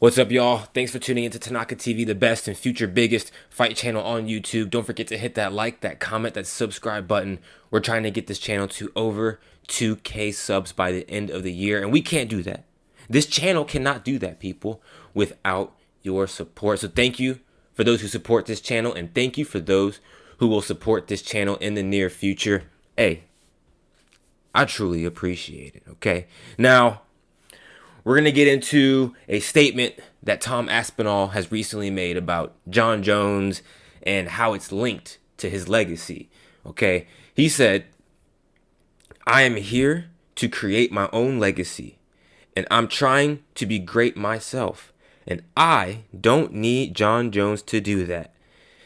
What's up, y'all? Thanks for tuning into Tanaka TV, the best and future biggest fight channel on YouTube. Don't forget to hit that like, that comment, that subscribe button. We're trying to get this channel to over 2K subs by the end of the year, and we can't do that. This channel cannot do that, people, without your support. So thank you for those who support this channel, and thank you for those who will support this channel in the near future. Hey, I truly appreciate it, okay? Now, we're going to get into a statement that Tom Aspinall has recently made about Jon Jones and how it's linked to his legacy. Okay, he said, "I am here to create my own legacy, and I'm trying to be great myself, and I don't need Jon Jones to do that.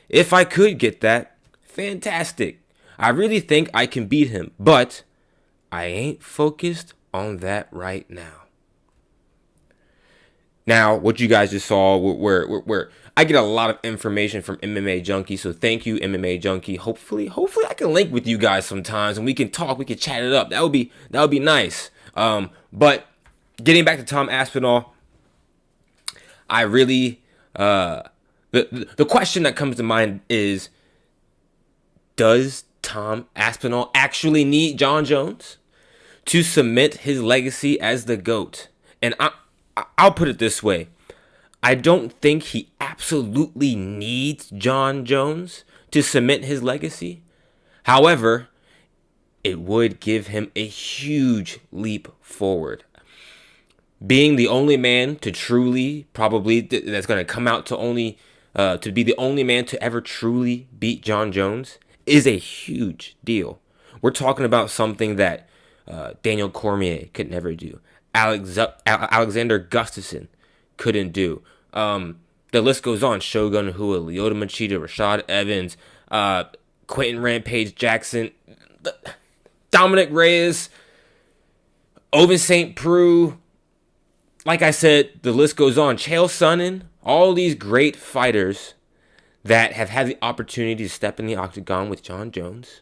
If I could get that, fantastic. I really think I can beat him, but I ain't focused on that right now." Now, what you guys just saw, where I get a lot of information from MMA Junkie, so thank you, MMA Junkie. Hopefully, I can link with you guys sometimes, and we can talk, we can chat it up. That would be nice. But getting back to Tom Aspinall, I really the question that comes to mind is, does Tom Aspinall actually need Jon Jones to cement his legacy as the GOAT? And I'll put it this way. I don't think he absolutely needs Jon Jones to cement his legacy. However, it would give him a huge leap forward. Being the only man to truly, probably, that's going to come out to only, to be the only man to ever truly beat Jon Jones is a huge deal. We're talking about something that Daniel Cormier could never do. Alexander Gustafsson couldn't do. The list goes on. Shogun Rua, Lyoto Machida, Rashad Evans, Quentin Rampage Jackson, Dominic Reyes, Ovince St. Preux. Like I said, the list goes on. Chael Sonnen, all these great fighters that have had the opportunity to step in the octagon with Jon Jones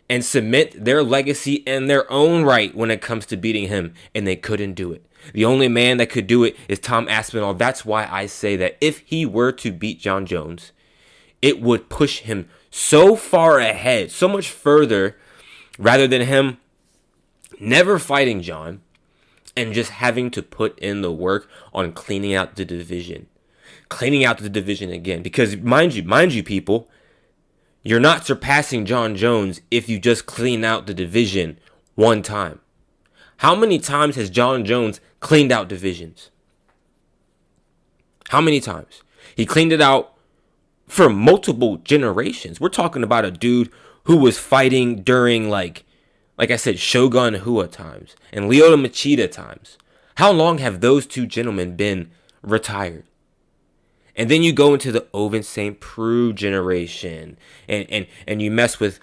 and cement their legacy in their own right when it comes to beating him, and they couldn't do it. The only man that could do it is Tom Aspinall. That's why I say that if he were to beat Jon Jones, it would push him so far ahead, so much further, rather than him never fighting Jon and just having to put in the work on cleaning out the division. Cleaning out the division again. Because mind you, people, you're not surpassing Jon Jones if you just clean out the division one time. How many times has Jon Jones cleaned out divisions? How many times? He cleaned it out for multiple generations. We're talking about a dude who was fighting during, like I said, Shogun Rua times and Lyoto Machida times. How long have those two gentlemen been retired? And then you go into the Ovince St. Preux generation, and you mess with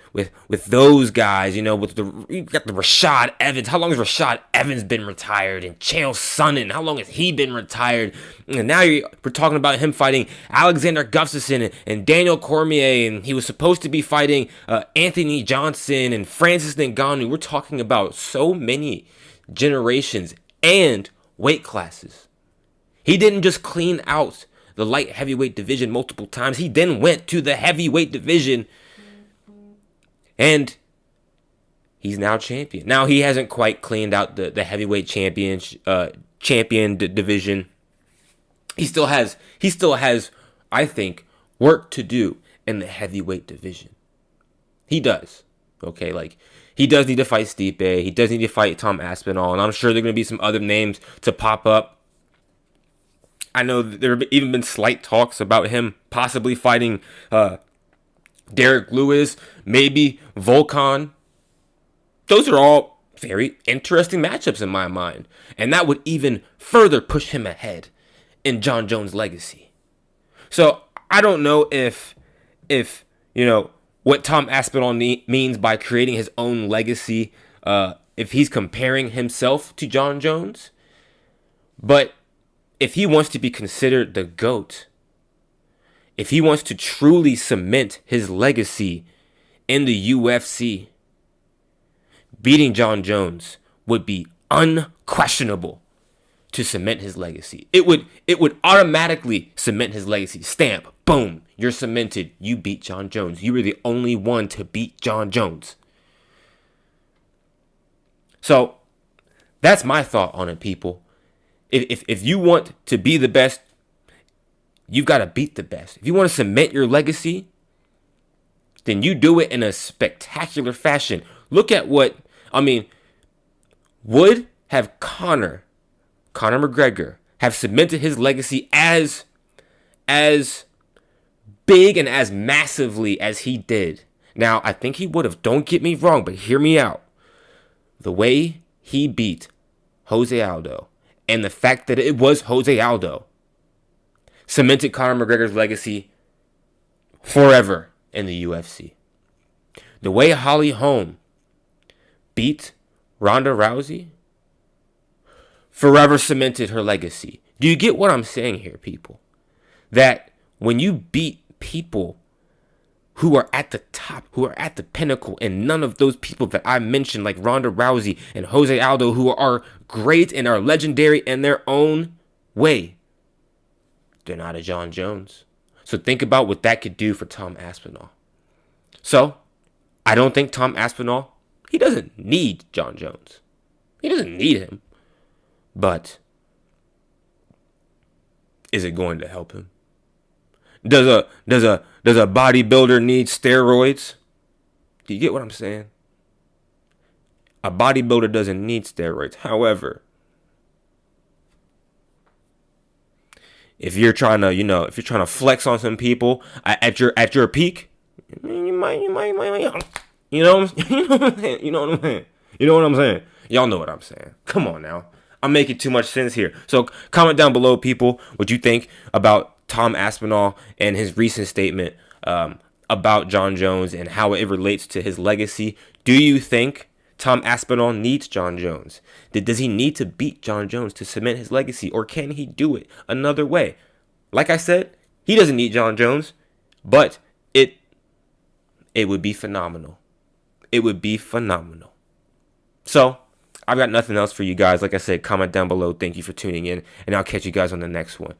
those guys, you know, you got the Rashad Evans. How long has Rashad Evans been retired? And Chael Sonnen, how long has he been retired? And now we're talking about him fighting Alexander Gustafsson and Daniel Cormier, and he was supposed to be fighting Anthony Johnson and Francis Ngannou. We're talking about so many generations and weight classes. He didn't just clean out the light heavyweight division multiple times. He then went to the heavyweight division, and he's now champion. Now, he hasn't quite cleaned out the heavyweight champion division. He still has, I think, work to do in the heavyweight division. He does. Okay, like, he does need to fight Stipe. He does need to fight Tom Aspinall, and I'm sure there are going to be some other names to pop up. I know there have even been slight talks about him possibly fighting Derek Lewis, maybe Volkan. Those are all very interesting matchups in my mind. And that would even further push him ahead in Jon Jones' legacy. So I don't know if you know, what Tom Aspinall means by creating his own legacy, if he's comparing himself to Jon Jones. But if he wants to be considered the GOAT, if he wants to truly cement his legacy in the UFC, beating Jon Jones would be unquestionable to cement his legacy. It would automatically cement his legacy. Stamp, boom, you're cemented. You beat Jon Jones. You were the only one to beat Jon Jones. So that's my thought on it, people. If you want to be the best, you've got to beat the best. If you want to cement your legacy, then you do it in a spectacular fashion. Look at would have Conor McGregor have cemented his legacy as big and as massively as he did? Now, I think he would have. Don't get me wrong, but hear me out. The way he beat Jose Aldo and the fact that it was Jose Aldo cemented Conor McGregor's legacy forever in the UFC. The way Holly Holm beat Ronda Rousey forever cemented her legacy. Do you get what I'm saying here, people? That when you beat people who are at the top, who are at the pinnacle, and none of those people that I mentioned, like Ronda Rousey and Jose Aldo, who are great and are legendary in their own way, they're not a Jon Jones. So think about what that could do for Tom Aspinall. So, I don't think Tom Aspinall, he doesn't need Jon Jones. He doesn't need him. But is it going to help him? Does a bodybuilder need steroids? Do you get what I'm saying? A bodybuilder doesn't need steroids. However, if you're trying to flex on some people at your peak, you might, you know what I'm saying? You know what I'm saying? Y'all know what I'm saying. Come on now. I'm making too much sense here. So comment down below, people, what you think about Tom Aspinall and his recent statement about Jon Jones and how it relates to his legacy. Do you think Tom Aspinall needs Jon Jones? Does he need to beat Jon Jones to cement his legacy, or can he do it another way? Like I said, he doesn't need Jon Jones, but it would be phenomenal. It would be phenomenal. So, I've got nothing else for you guys. Like I said, comment down below. Thank you for tuning in, and I'll catch you guys on the next one.